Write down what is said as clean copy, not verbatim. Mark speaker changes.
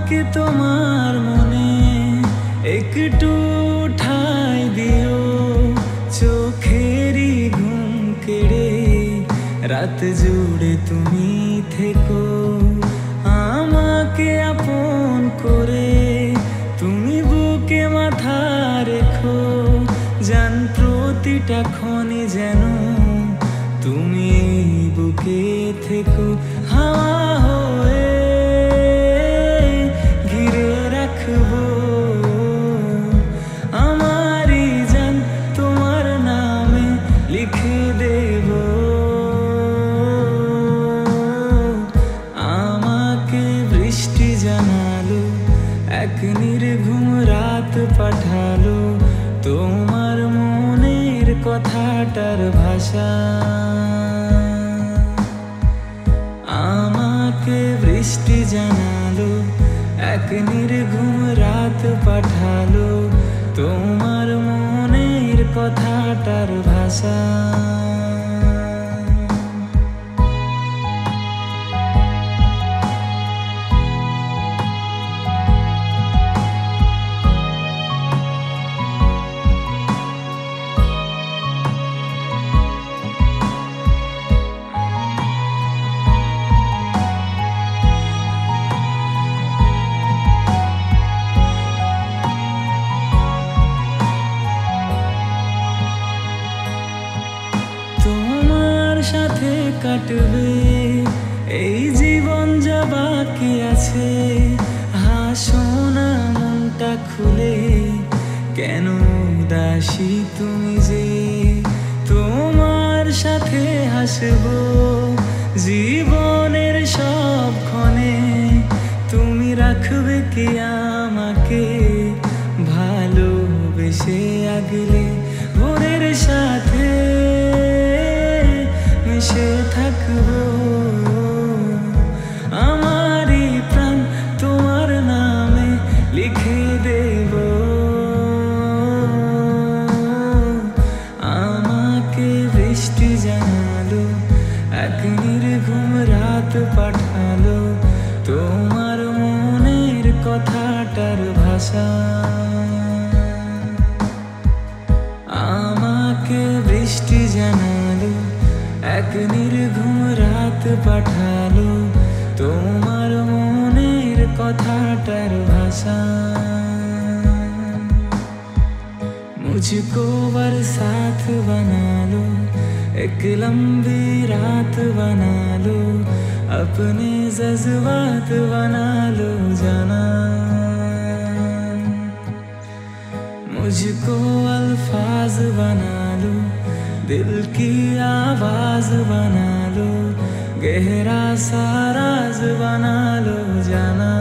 Speaker 1: আমাকে তোমার মনে একটু ঠাঁই দিও, চোখেরই ঘুম কেড়ে রাত জুড়ে তুমি থেকো। আমাকে আপন করে তুমি বুকে মাথা রেখো, জান প্রতিটা ক্ষণে যেন তুমি বুকে থেকো। হাওয়া হয়ে ঘিরে রাখবো আমারই জান, তোমার নামে লিখে দেব। আমাকে বৃষ্টি জানালো, এক নির্ঘুম রাত পাঠালো, তোমার মনের কথাটার ভাষা। আমাকে বৃষ্টি জানালো, এক নির্ঘুম রাত পাঠালো, তোমার মনের কথাটার ভাষা। তোমার সাথে কাটবে এই জীবন যা বাকি আছে, হাসো না মনটা খুলে, কেন উদাসী তুমি যে। তোমার সাথে হাসবো জীবনের সব ক্ষণে, তুমি রাখবে কি আমাকে ভালোবেসে আগলে, ভোরের সাথে মিশে থাকবো। আমারই প্রাণ তোমার নামে লিখে দেব। আমাকে বৃষ্টি জানালো, এক নির্ঘুম রাত পাঠালো, তোমার মনের কথাটার ভাষা। আমাকে বৃষ্টি জানালো, এক নির্ঘুম রাত পাঠালো, তোমার মনের কথাটার ভাষা। मुझको बरसात बना लो, एक लंबी रात बना लो, अपने जज्बात बना लो जाना। मुझको अल्फाज बना लो, दिल की आवाज बना लो, गहरा सा राज बना लो जाना।